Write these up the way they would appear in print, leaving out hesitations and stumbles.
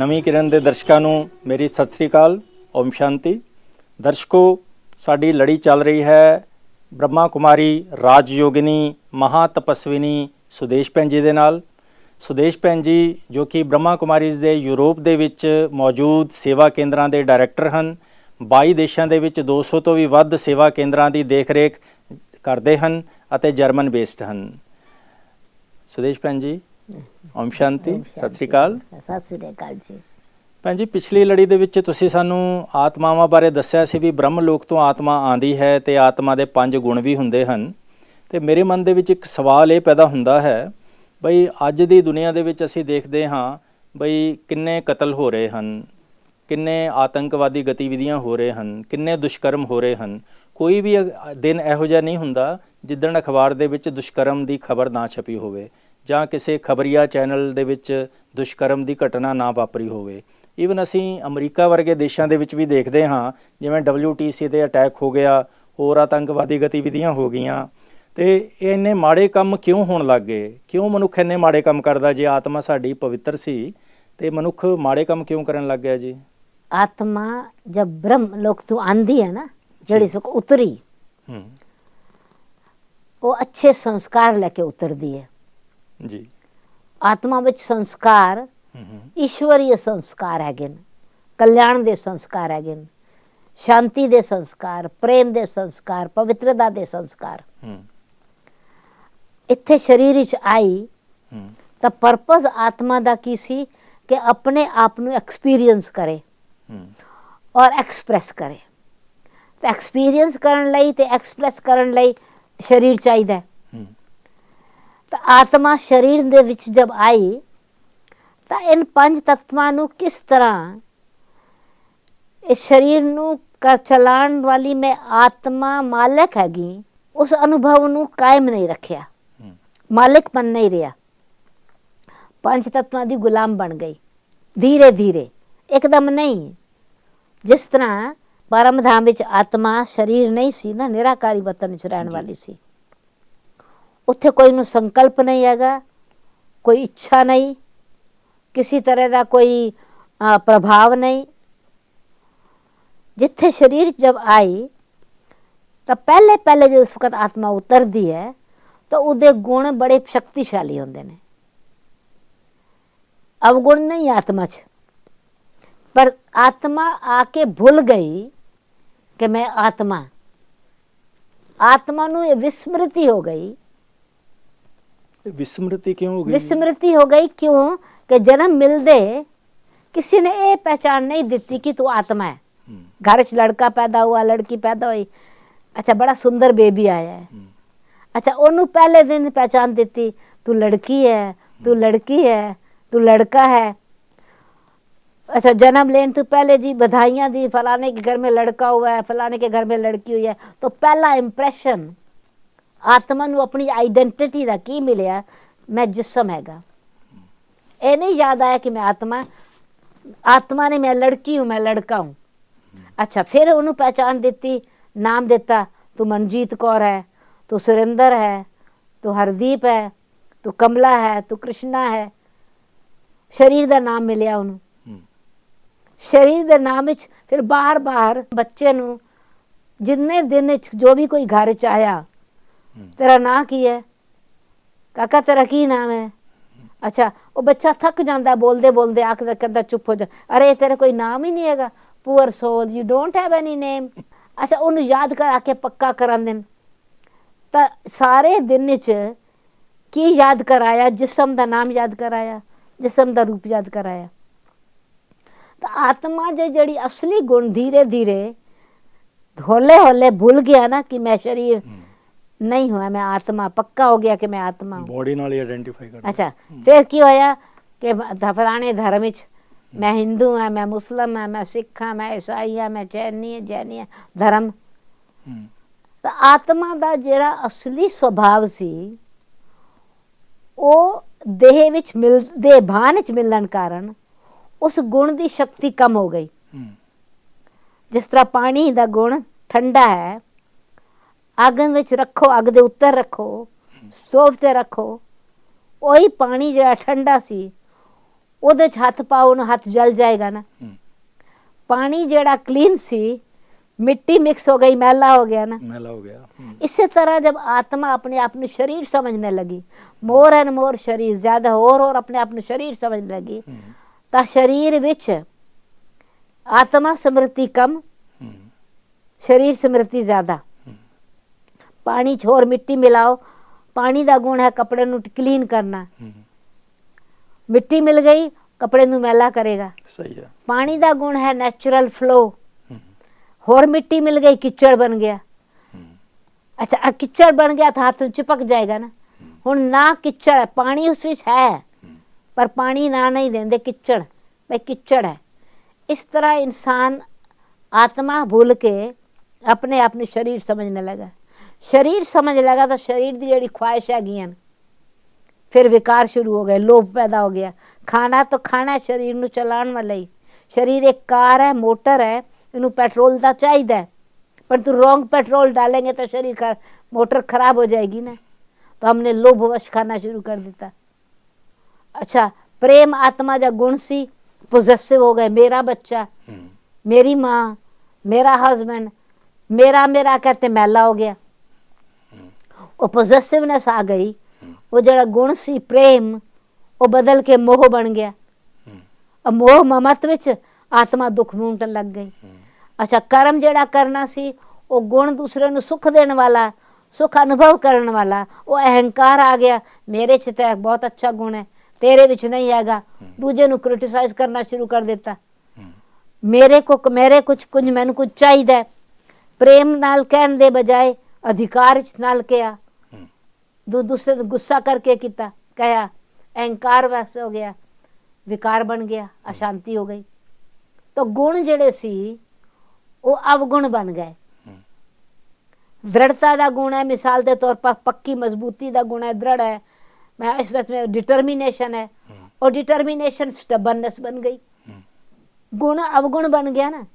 ਨਵੀਂ ਕਿਰਨ ਦੇ ਦਰਸ਼ਕਾਂ ਨੂੰ ਮੇਰੀ ਸਤਿ ਸ੍ਰੀ ਅਕਾਲ। ਓਮ ਸ਼ਾਂਤੀ। ਦਰਸ਼ਕੋ, ਸਾਡੀ ਲੜੀ ਚੱਲ ਰਹੀ ਹੈ ਬ੍ਰਹਮਾ ਕੁਮਾਰੀ ਰਾਜ ਯੋਗਿਨੀ ਮਹਾ ਤਪਸਵਿਨੀ ਸੁਦੇਸ਼ ਭੈਣ ਜੀ ਦੇ ਨਾਲ। ਸੁਦੇਸ਼ ਭੈਣ ਜੀ ਜੋ ਕਿ ਬ੍ਰਹਮਾ ਕੁਮਾਰੀਜ਼ ਦੇ ਯੂਰਪ ਦੇ ਵਿੱਚ ਮੌਜੂਦ ਸੇਵਾ ਕੇਂਦਰਾਂ ਦੇ ਡਾਇਰੈਕਟਰ ਹਨ। 22 ਦੇਸ਼ਾਂ ਦੇ ਵਿੱਚ 200 ਤੋਂ ਵੀ ਵੱਧ ਸੇਵਾ ਕੇਂਦਰਾਂ ਦੀ ਦੇਖ-ਰੇਖ ਕਰਦੇ ਹਨ ਅਤੇ ਜਰਮਨ ਬੇਸਡ ਹਨ। ਸੁਦੇਸ਼ ਭੈਣ ਜੀ, ਓਮ ਸ਼ਾਂਤੀ, ਸਤਿ ਸ੍ਰੀ ਅਕਾਲ। ਸਤਿ ਸ੍ਰੀ ਅਕਾਲ ਜੀ। ਭੈਣ ਜੀ, ਪਿਛਲੀ ਲੜੀ ਦੇ ਵਿੱਚ ਤੁਸੀਂ ਸਾਨੂੰ ਆਤਮਾਵਾਂ ਬਾਰੇ ਦੱਸਿਆ ਸੀ ਵੀ ਬ੍ਰਹਮ ਲੋਕ ਤੋਂ ਆਤਮਾ ਆਉਂਦੀ ਹੈ ਅਤੇ ਆਤਮਾ ਦੇ 5 ਗੁਣ ਵੀ ਹੁੰਦੇ ਹਨ। ਅਤੇ ਮੇਰੇ ਮਨ ਦੇ ਵਿੱਚ ਇੱਕ ਸਵਾਲ ਇਹ ਪੈਦਾ ਹੁੰਦਾ ਹੈ ਬਈ ਅੱਜ ਦੀ ਦੁਨੀਆ ਦੇ ਵਿੱਚ ਅਸੀਂ ਦੇਖਦੇ ਹਾਂ ਬਈ ਕਿੰਨੇ ਕਤਲ ਹੋ ਰਹੇ ਹਨ, ਕਿੰਨੇ ਆਤੰਕਵਾਦੀ ਗਤੀਵਿਧੀਆਂ ਹੋ ਰਹੇ ਹਨ, ਕਿੰਨੇ ਦੁਸ਼ਕਰਮ ਹੋ ਰਹੇ ਹਨ। ਕੋਈ ਵੀ ਦਿਨ ਇਹੋ ਜਿਹਾ ਨਹੀਂ ਹੁੰਦਾ ਜਿੱਦਣ ਅਖਬਾਰ ਦੇ ਵਿੱਚ ਦੁਸ਼ਕਰਮ ਦੀ ਖਬਰ ਨਾ ਛਪੀ ਹੋਵੇ ਜਾਂ ਕਿਸੇ ਖਬਰੀਆ ਚੈਨਲ ਦੇ ਵਿੱਚ ਦੁਸ਼ਕਰਮ ਦੀ ਘਟਨਾ ਨਾ ਵਾਪਰੀ ਹੋਵੇ। ਈਵਨ ਅਸੀਂ ਅਮਰੀਕਾ ਵਰਗੇ ਦੇਸ਼ਾਂ ਦੇ ਵਿੱਚ ਵੀ ਦੇਖਦੇ ਹਾਂ, ਜਿਵੇਂ WTC 'ਤੇ ਅਟੈਕ ਹੋ ਗਿਆ, ਹੋਰ ਆਤੰਕਵਾਦੀ ਗਤੀਵਿਧੀਆਂ ਹੋ ਗਈਆਂ। ਅਤੇ ਇਹ ਇੰਨੇ ਮਾੜੇ ਕੰਮ ਕਿਉਂ ਹੋਣ ਲੱਗ ਗਏ? ਕਿਉਂ ਮਨੁੱਖ ਇੰਨੇ ਮਾੜੇ ਕੰਮ ਕਰਦਾ? ਜੇ ਆਤਮਾ ਸਾਡੀ ਪਵਿੱਤਰ ਸੀ ਅਤੇ ਮਨੁੱਖ ਮਾੜੇ ਕੰਮ ਕਿਉਂ ਕਰਨ ਲੱਗ ਗਿਆ ਜੀ? ਆਤਮਾ ਜਬ ਬ੍ਰਹਮ ਲੋਕ ਤੋਂ ਆਂਦੀ ਹੈ ਨਾ, ਜਿਹੜੀ ਸੁਖ ਉਤਰੀ, ਉਹ ਅੱਛੇ ਸੰਸਕਾਰ ਲੈ ਕੇ ਉਤਰਦੀ ਹੈ ਜੀ। ਆਤਮਾ ਵਿੱਚ ਸੰਸਕਾਰ ਈਸ਼ਵਰੀय ਸੰਸਕਾਰ ਹੈਗੇ ਨੇ, ਕਲਿਆਣ ਦੇ ਸੰਸਕਾਰ ਹੈਗੇ ਨੇ, ਸ਼ਾਂਤੀ ਦੇ ਸੰਸਕਾਰ, ਪ੍ਰੇਮ ਦੇ ਸੰਸਕਾਰ, ਪਵਿੱਤਰਤਾ ਦੇ ਸੰਸਕਾਰ। ਇੱਥੇ ਸਰੀਰ ਵਿੱਚ ਆਈ ਤਾਂ ਪਰਪਸ ਆਤਮਾ ਦਾ ਕੀ ਸੀ ਕਿ ਆਪਣੇ ਆਪ ਨੂੰ ਐਕਸਪੀਰੀਅੰਸ ਕਰੇ ਔਰ ਐਕਸਪ੍ਰੈਸ ਕਰੇ। ਤੇ ਐਕਸਪੀਰੀਅੰਸ ਕਰਨ ਲਈ ਤੇ ਐਕਸਪ੍ਰੈਸ ਕਰਨ ਲਈ ਸਰੀਰ ਚਾਹੀਦਾ। ਤਾਂ ਆਤਮਾ ਸਰੀਰ ਦੇ ਵਿੱਚ ਜਬ ਆਈ ਤਾਂ ਇਨ 5 ਤੱਤਵਾਂ ਨੂੰ ਕਿਸ ਤਰ੍ਹਾਂ ਇਸ ਸਰੀਰ ਨੂੰ ਚਲਾਉਣ ਵਾਲੀ ਮੈਂ ਆਤਮਾ ਮਾਲਕ ਹੈਗੀ, ਉਸ ਅਨੁਭਵ ਨੂੰ ਕਾਇਮ ਨਹੀਂ ਰੱਖਿਆ, ਮਾਲਿਕਪਨ ਨਹੀਂ ਰਿਹਾ। 5 ਤੱਤਵਾਂ ਦੀ ਗੁਲਾਮ ਬਣ ਗਈ ਧੀਰੇ ਧੀਰੇ, ਇੱਕਦਮ ਨਹੀਂ। ਜਿਸ ਤਰ੍ਹਾਂ ਪਰਮ ਧਾਮ ਵਿੱਚ ਆਤਮਾ ਸਰੀਰ ਨਹੀਂ ਸੀ ਨਾ, ਨਿਰਾਕਾਰੀ ਵਤਨ ਵਿੱਚ ਰਹਿਣ ਵਾਲੀ ਸੀ। ਉੱਥੇ ਕੋਈ ਨੂੰ ਸੰਕਲਪ ਨਹੀਂ ਹੈਗਾ, ਕੋਈ ਇੱਛਾ ਨਹੀਂ, ਕਿਸੇ ਤਰ੍ਹਾਂ ਦਾ ਕੋਈ ਪ੍ਰਭਾਵ ਨਹੀਂ। ਜਿੱਥੇ ਸਰੀਰ ਜਬ ਆਈ ਤਾਂ ਪਹਿਲੇ ਜਿਸ ਵਕਤ ਆਤਮਾ ਉਤਰਦੀ ਹੈ ਤਾਂ ਉਹਦੇ ਗੁਣ ਬੜੇ ਸ਼ਕਤੀਸ਼ਾਲੀ ਹੁੰਦੇ ਨੇ। ਅਵਗੁਣ ਨਹੀਂ ਆਤਮਾ 'ਚ, ਪਰ ਆਤਮਾ ਆ ਕੇ ਭੁੱਲ ਗਈ ਕਿ ਮੈਂ ਆਤਮਾ ਨੂੰ ਇਹ ਵਿਸਮ੍ਰਿਤੀ ਹੋ ਗਈ। ਵਿਸਮ੍ਰਿਤੀ ਕਿਉਂ ਹੋ ਗਈ? ਵਿਸਮ੍ਰਿਤੀ ਹੋ ਗਈ ਕਿਉਂ ਕਿ ਜਨਮ ਮਿਲਦੇ ਕਿਸੇ ਨੇ ਇਹ ਪਹਿਚਾਣ ਨਹੀਂ ਦਿੱਤੀ ਕਿ ਤੂੰ ਆਤਮਾ ਹੈ। ਘਰ 'ਚ ਲੜਕਾ ਪੈਦਾ ਹੁਆ, ਲੜਕੀ ਪੈਦਾ ਹੋਈ, ਅੱਛਾ ਬੜਾ ਸੁੰਦਰ ਬੇਬੀ ਆਇਆ ਹੈ, ਅੱਛਾ ਉਹਨੂੰ ਪਹਿਲੇ ਦਿਨ ਪਹਿਚਾਣ ਦਿੱਤੀ ਤੂੰ ਲੜਕੀ ਹੈ, ਤੂੰ ਲੜਕੀ ਹੈ, ਤੂੰ ਲੜਕਾ ਹੈ। अच्छा, जन्म लेने तो पहले जी बधाइयाँ दी, फलाने के घर में लड़का हुआ है, फलाने के घर में लड़की हुई है। तो पहला इंप्रैशन आत्मा ਨੂੰ ਆਪਣੀ ਆਈਡੈਂਟਿਟੀ ਦਾ ਕੀ ਮਿਲਿਆ? ਮੈਂ ਜਿਸਮ ਹੈਗਾ। ਇਹ ਨਹੀਂ ਯਾਦ ਆਇਆ ਕਿ ਮੈਂ ਆਤਮਾ ਨੇ ਮੈਂ ਲੜਕੀ ਹੂੰ, ਮੈਂ ਲੜਕਾ ਹੂੰ। ਅੱਛਾ, ਫਿਰ ਉਹਨੂੰ ਪਹਿਚਾਣ ਦਿੱਤੀ, ਨਾਮ ਦਿੱਤਾ, ਤੂੰ ਮਨਜੀਤ ਕੌਰ ਹੈ, ਤੂੰ ਸੁਰਿੰਦਰ ਹੈ, ਤੂੰ ਹਰਦੀਪ ਹੈ, ਤੂੰ ਕਮਲਾ ਹੈ, ਤੂੰ ਕ੍ਰਿਸ਼ਨਾ ਹੈ। ਸਰੀਰ ਦਾ ਨਾਮ ਮਿਲਿਆ ਉਹਨੂੰ। ਸਰੀਰ ਦੇ ਨਾਮ ਵਿੱਚ ਫਿਰ ਬਾਰ-ਬਾਰ ਬੱਚੇ ਨੂੰ ਜਿੰਨੇ ਦਿਨ ਵਿੱਚ ਜੋ ਵੀ ਕੋਈ ਘਰ 'ਚ ਆਇਆ, ਤੇਰਾ ਨਾਂ ਕੀ ਹੈ ਕਾਕਾ, ਤੇਰਾ ਕੀ ਨਾਮ ਹੈ? ਅੱਛਾ, ਉਹ ਬੱਚਾ ਥੱਕ ਜਾਂਦਾ ਬੋਲਦੇ ਬੋਲਦੇ, ਆਖਦਾ ਕਹਿੰਦਾ ਚੁੱਪ ਹੋ ਜਾ, ਅਰੇ ਤੇਰਾ ਕੋਈ ਨਾਮ ਹੀ ਨਹੀਂ ਹੈਗਾ, poor soul, you don't have any name. ਅੱਛਾ, ਉਹਨੂੰ ਯਾਦ ਕਰਾ ਕੇ ਪੱਕਾ ਕਰਾਉਂਦੇ ਨੇ। ਤਾਂ ਸਾਰੇ ਦਿਨ ਵਿੱਚ ਕੀ ਯਾਦ ਕਰਾਇਆ? ਜਿਸਮ ਦਾ ਨਾਮ ਯਾਦ ਕਰਾਇਆ, ਜਿਸਮ ਦਾ ਰੂਪ ਯਾਦ ਕਰਾਇਆ। ਤਾਂ ਆਤਮਾ ਦੇ ਜਿਹੜੀ ਅਸਲੀ ਗੁਣ ਧੀਰੇ ਧੀਰੇ ਹੌਲੇ ਹੌਲੇ ਭੁੱਲ ਗਿਆ ਨਾ ਕਿ ਮੈਂ ਸਰੀਰ ਨਹੀਂ ਹੋਇਆ, ਮੈਂ ਆਤਮਾ, ਪੱਕਾ ਹੋ ਗਿਆ ਕਿ ਮੈਂ ਆਤਮਾ ਹੂੰ। ਬੋਡੀ ਨਾਲ ਹੀ ਆਇਡੈਂਟੀਫਾਈ ਕਰਦਾ। ਅੱਛਾ, ਫਿਰ ਕੀ ਹੋਇਆ ਕਿ ਫਲਾਣੇ ਧਰਮ ਵਿੱਚ ਮੈਂ ਹਿੰਦੂ ਹਾਂ, ਮੈਂ ਮੁਸਲਿਮ ਹਾਂ, ਮੈਂ ਸਿੱਖ ਹਾਂ, ਮੈਂ ਈਸਾਈ ਹਾਂ, ਮੈਂ ਜੈਨੀ ਹਾਂ, ਧਰਮ। ਤਾਂ ਆਤਮਾ ਦਾ ਜਿਹੜਾ ਅਸਲੀ ਸੁਭਾਵ ਸੀ ਉਹ ਦੇਹ ਵਿੱਚ ਦੇ ਭਾਨ ਵਿੱਚ ਮਿਲਣ ਕਾਰਨ ਉਸ ਗੁਣ ਦੀ ਸ਼ਕਤੀ ਕਮ ਹੋ ਗਈ। ਜਿਸ ਤਰ੍ਹਾਂ ਪਾਣੀ ਦਾ ਗੁਣ ਠੰਡਾ ਹੈ, ਅੱਗ ਵਿੱਚ ਰੱਖੋ, ਅੱਗ ਦੇ ਉੱਤੇ ਰੱਖੋ, ਸਟੋਵ ਤੇ ਰੱਖੋ, ਉਹੀ ਪਾਣੀ ਜਿਹੜਾ ਠੰਡਾ ਸੀ ਉਹਦੇ 'ਚ ਹੱਥ ਪਾਓ ਨਾ ਹੱਥ ਜਲ ਜਾਏਗਾ ना। पानी जेड़ा क्लीन सी मिट्टी मिक्स हो गई मैला हो गया ना। मैला हो गया। इसी तरह जब आत्मा अपने आप ਨੂੰ शरीर समझने लगी, मोर एंड मोर शरीर ज्यादा और अपने आप ਨੂੰ शरीर समझने लगी, ਤਾਂ शरीर ਵਿੱਚ आत्मा स्मृति कम, शरीर स्मृति ज्यादा। पानी 'ਚ ਹੋਰ ਮਿੱਟੀ ਮਿਲਾਓ, ਪਾਣੀ ਦਾ ਗੁਣ ਹੈ ਕੱਪੜੇ ਨੂੰ ਕਲੀਨ ਕਰਨਾ। ਮਿੱਟੀ ਮਿਲ ਗਈ ਕੱਪੜੇ ਨੂੰ ਮੈਲਾ ਕਰੇਗਾ। सही है। पानी ਦਾ ਗੁਣ ਹੈ ਨੈਚੁਰਲ ਫਲੋ। ਹੋਰ ਮਿੱਟੀ मिल गई कीचड़ बन गया। अच्छा कीचड़ बन गया तो हाथ चिपक जाएगा ना। ਹੁਣ ਨਾ कीचड़ है, पानी उस ਵਿੱਚ है पर पानी ना नहीं देंगे, कीचड़ भाई कीचड़ है। इस तरह इंसान आत्मा भूल के अपने आप ਨੂੰ शरीर समझने लगा। शरीर समझ लगा तो शरीर ਦੀ ਜਿਹੜੀ ख्वाहिश ਹੈਗੀਆਂ फिर विकार शुरू हो गए, लोभ पैदा हो गया। खाना तो खाना है शरीर ਨੂੰ ਚਲਾਉਣ ਵਾਲਾ ਹੀ। शरीर एक कार है, मोटर है, इनू पेट्रोल का चाहिए, पर तू रॉन्ग पेट्रोल डालेंगे तो शरीर का मोटर खराब हो जाएगी ना। तो हमने लोभवश खाना शुरू कर देता। अच्छा प्रेम आत्मा जा गुण सी, पोजेसिव हो गए, मेरा बच्चा, मेरी माँ, मेरा हस्बैंड, मेरा मेरा कहते मैला हो गया। वो पोजेसिवनेस आ गई, वो जरा गुण सी प्रेम वो बदल के मोह बन गया। अब मोह ममत विच आत्मा दुख मूंटन लग गई। अच्छा कर्म जड़ा करना सी वो गुण दूसरे ਨੂੰ सुख देने वाला, सुख अनुभव करने वाला, वो अहंकार आ गया। मेरे च तो बहुत अच्छा गुण है, तेरे विच नहीं आएगा। दूजे ਨੂੰ क्रिटिसाइज करना शुरू कर देता। मेरे कुछ मैनू कुछ चाहिए। प्रेम नाल कहने दे बजाय अधिकार नाल किया, दूसरे गुस्सा करके किता कहा, अहंकार वैसे हो गया, विकार बन गया, अशांति हो गई। तो गुण जड़े सी वो अवगुण बन गए। दृढ़ता का गुण है, मिसाल के तौर पर पक्की मजबूती का गुण है, दृढ़ है। मैं इस बात में डिटर्मिनेशन है, और डिटर्मिनेशन स्टबननेस बन गई, गुण अवगुण बन गया ना।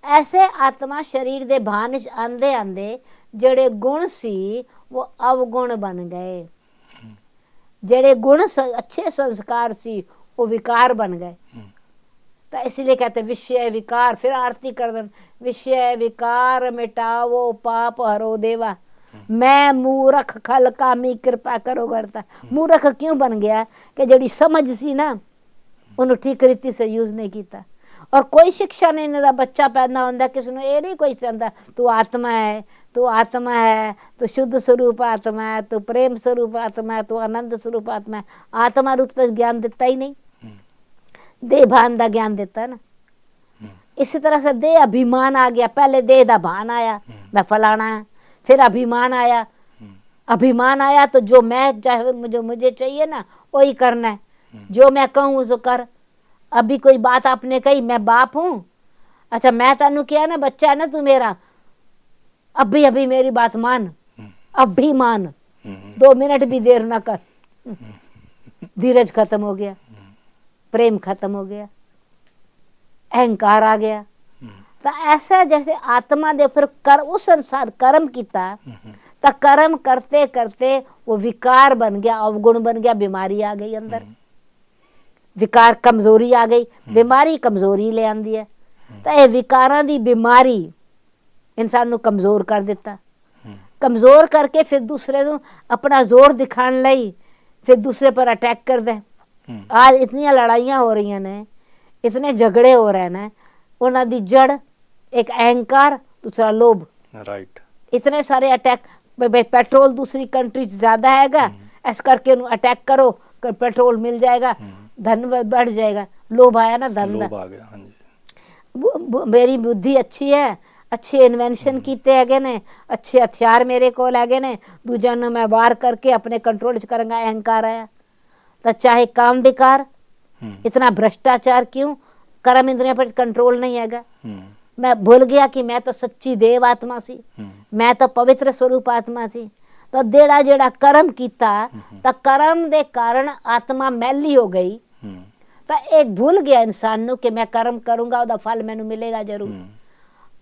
ऐसे आत्मा शरीर के भान च आंदे आंदे जड़े गुण सी वो अवगुण बन गए, जड़े गुण अच्छे संस्कार सी वो विकार बन गए। तो इसलिए कहते विषय विकार, फिर आरती कर दें, विषय विकार मिटाओ पाप हरो देवा, मैं मूर्ख खल कामी कृपा करो करता। मूर्ख क्यों बन गया कि जड़ी समझ सी ना उन्होंने ठीक रीति से यूज नहीं किया। और कोई शिक्षा नहीं देता, बच्चा पैदा होता किसी ने ये नहीं कोई चाहता तू आत्मा है, तू आत्मा है, तू शुद्ध स्वरूप आत्मा है, तू प्रेम स्वरूप आत्मा है, तू आनंद स्वरूप आत्मा है। आत्मा रूप तो ज्ञान देता ही नहीं, देह भान का ज्ञान देता ना। इसी तरह से देह अभिमान आ गया। पहले देह का भान आया, मैं फलाना है, फिर अभिमान आया। अभिमान आया तो जो मैं चाहे, जो मुझे चाहिए ना वही करना है, जो मैं कहूँ उसको कर। अभी कोई बात आपने कही, मैं बाप हूँ, अच्छा मैं तेनू किया ना बच्चा है ना तू मेरा, अभी अभी मेरी बात मान, अभी मान, 2 मिनट भी देर ना कर। धीरज खत्म हो गया, प्रेम खत्म हो गया, अहंकार आ गया। तो ऐसा जैसे आत्मा दे फिर कर उस अनुसार कर्म किया, तो कर्म करते करते वो विकार बन गया, अवगुण बन गया, बीमारी आ गई अंदर। विकार कमजोरी आ गई, बीमारी कमजोरी ले आंदी है। तो ये विकारां दी बीमारी इंसान नू कमजोर कर देता, कमजोर करके फिर दूसरे को अपना जोर दिखाने लई फिर दूसरे पर अटैक कर दे। आज इतनी लड़ाइयां हो रही ने, इतने झगड़े हो रहे हैं, उन्हां दी जड़ एक अहंकार, दूसरा लोभ। राइट। इतने सारे अटैक, भाई पेट्रोल दूसरी कंट्री ज्यादा हैगा, ऐस करके अटैक करो, पेट्रोल मिल जाएगा, धन बढ़ जाएगा। लोभ आया ना, धन लोभ आ गया। हाँ जी। मेरी बुद्धि अच्छी है, अच्छे इन्वेंशन कीते हैगे ने, अच्छे हथियार मेरे को हैगे ने, दूजा नूं मैं वार करके अपने कंट्रोल च करांगा, अहंकार आया। तो चाहे काम विकार, इतना भ्रष्टाचार क्यों, कर्म इंद्रियों पर कंट्रोल नहीं हैगा। मैं भूल गया कि मैं तो सच्ची देव आत्मा सी, मैं तो पवित्र स्वरूप आत्मा थी। तो जेड़ा जेड़ा कर्म कीता, तो कर्म दे कारण आत्मा मैली हो गई। तो एक भूल गया इंसान नू कि मैं कर्म करूंगा उसका फल मैनू मिलेगा जरूर।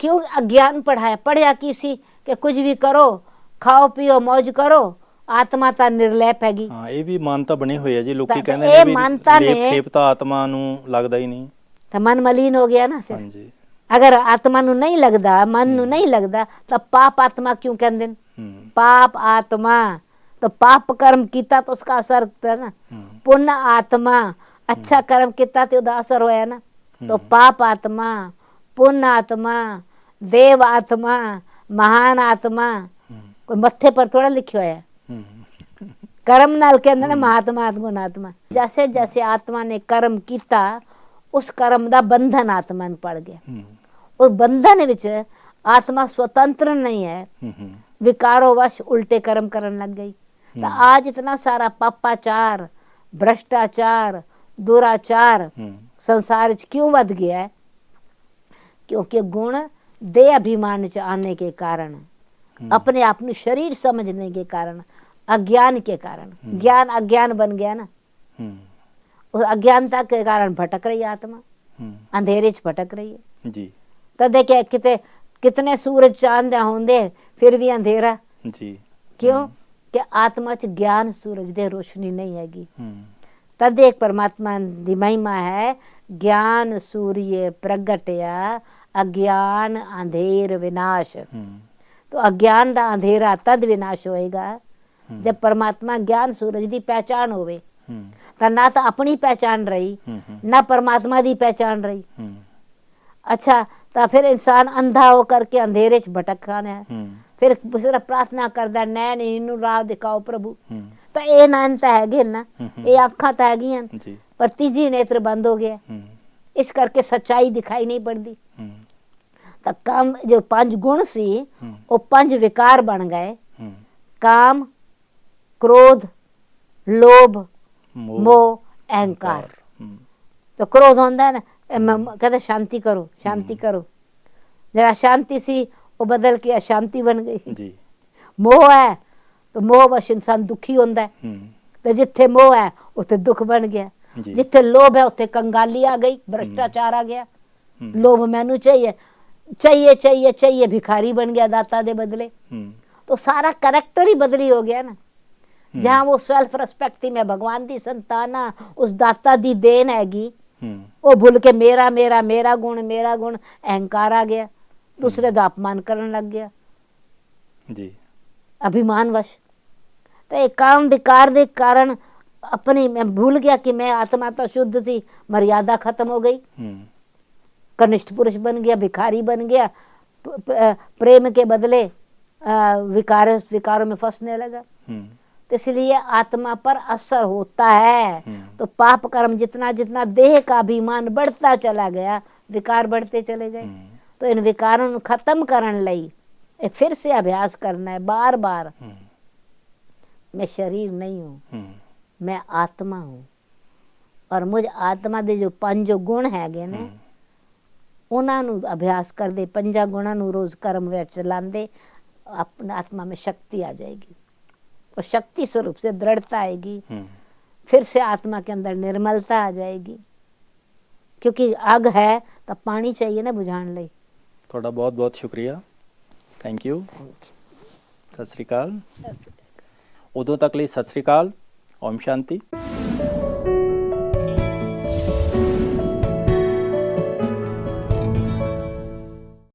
क्यों अज्ञान पढ़ाया, पढ़िया किसी कि कुछ भी करो, खाओ पियो मौज करो, ਆਤਮਾ ਤਾਂ ਨਿਰਲੇਪ ਹੈਗੀ। ਹਾਂ, ਇਹ ਵੀ ਮਾਨਤਾ ਬਣੇ ਹੋਏ ਆ ਜੀ, ਲੋਕੀ ਤਾਂ ਕਹਿੰਦੇ ਇਹ ਨੇ ਮਾਨਤਾ ਵੀ ਨੇ- ਲੇਪ ਖੇਪ ਤਾਂ ਆਤਮਾ ਨੂੰ ਲੱਗਦਾ ਹੀ ਨਹੀਂ। ਤਾਂ ਮਨ ਮਲੀਨ ਹੋ ਗਿਆ ਨਾ ਫਿਰ। ਹਾਂਜੀ। ਅਗਰ ਆਤਮਾ ਨੂੰ ਨਹੀਂ ਲੱਗਦਾ, ਮਨ ਨੂੰ ਨਹੀਂ ਲੱਗਦਾ, ਤਾਂ ਪਾਪ ਆਤਮਾ ਕਿਉਂ ਕਹਿੰਦੇ ਨੇ? पाप आत्मा, तो पाप कर्म किया तो उसका असर होता है ना। पुण्य आत्मा, अच्छा कर्म किया तो उसका असर होया ना। तो पाप आत्मा, पुण्य आत्मा, देव आत्मा, महान आत्मा, कोई मत्थे पर थोड़ा लिखा है। कर्म नाल के अंदर महात्मा गुण आत्मा, जैसे जैसे आत्मा ने कर्म किया उस कर्म का बंधन आत्मा में पड़ गया। उस बंधन विच आत्मा स्वतंत्र नहीं है, विकारों वश उल्टे कर्म करने लग गई। तो आज इतना सारा पापाचार, भ्रष्टाचार, दुराचार संसार च क्यों बढ़ गया है? क्योंकि गुण देह अभिमान च आने के कारण, अपने आप ਨੂੰ शरीर समझने के कारण, अज्ञान के कारण, ज्ञान अज्ञान बन गया ना। उस अज्ञानता के कारण भटक रही है आत्मा, अंधेरे च भटक रही है जी। तो देखे कितने सूरज चांद होंदे फिर भी अंधेरा जी। क्यों? कि आत्मा च ज्ञान सूरज दे रोशनी नहीं हैगी। तद एक परमात्मा दी महिमा है, ज्ञान सूर्य प्रगटया अज्ञान अंधेर विनाश। तो अज्ञान दा अंधेरा तद विनाश होएगा जब परमात्मा ज्ञान सूरज दी पहचान होवे। तो ना तो अपनी पहचान रही, ना परमात्मा दी पहचान रही। अच्छा, तो फिर इंसान अंधा होकर के अंधेरे च भटकाना है। फिर सिर्फ प्रार्थना करदा, नैन इनू राह दिखाओ प्रभु। तो ये नैन तो हैगे ना, ये आँखां तो हैगियां, पर तीजी नेत्र बंद हो गया, इस करके सच्चाई दिखाई नहीं पड़ती। तो काम जो 5 गुण सी वो 5 विकार बन गए, काम, क्रोध, लोभ, मोह, अहंकार। तो क्रोध होता है ना, कहते शांति करो, शांति करो, जरा शांति सी वो बदल के अशांति बन गई जी। मोह है तो मोह वश इंसान दुखी होता है, तो जिथे मोह है उथे दुख बन गया, जिथे लोभ है उथे कंगाली आ गई, भ्रष्टाचार आ गया। लोभ मैनू चाहिए चाहिए चाहिए चाहिए, भिखारी बन गया दाता दे बदले। तो सारा करैक्टर ही बदली हो गया ना। जहाँ वो सेल्फ रिस्पेक्ट थी, मैं भगवान दी संताना, उस दाता दी देन हैगी, वो भूल के मेरा मेरा मेरा गुण अहंकार आ गया, दूसरे का अपमान करने लग गया जी, अभिमान वश। तो एक काम विकार के कारण अपनी मैं भूल गया कि मैं आत्मा तो शुद्ध थी, मर्यादा खत्म हो गई, कनिष्ठ पुरुष बन गया, भिखारी बन गया, प्रेम के बदले विकारों में फंसने लगा। तो इसलिए आत्मा पर असर होता है। तो पाप कर्म जितना जितना देह का अभिमान बढ़ता चला गया, विकार बढ़ते चले गए। तो इन विकारों को खत्म करने लई फिर से अभ्यास करना है बार बार। मैं शरीर नहीं हूँ, मैं आत्मा हूँ, और मुझ आत्मा दे जो 5 गुण हैगे ने उन्हां नू अभ्यास कर दे, 5 गुणां नू रोज कर्म विच लांदे, अपनी आत्मा में शक्ति आ जाएगी, और शक्ति स्वरूप से दृढ़ता आएगी। फिर से आत्मा के अंदर निर्मलता आ जाएगी, क्योंकि आग है तो पानी चाहिए ना बुझाने लई। ਤੁਹਾਡਾ ਬਹੁਤ ਬਹੁਤ ਸ਼ੁਕਰੀਆ, ਥੈਂਕ ਯੂ, ਸਤਿ ਸ੍ਰੀ ਅਕਾਲ। ਉਦੋਂ ਤੱਕ ਲਈ ਸਤਿ ਸ੍ਰੀ ਅਕਾਲ, ਓਮ ਸ਼ਾਂਤੀ।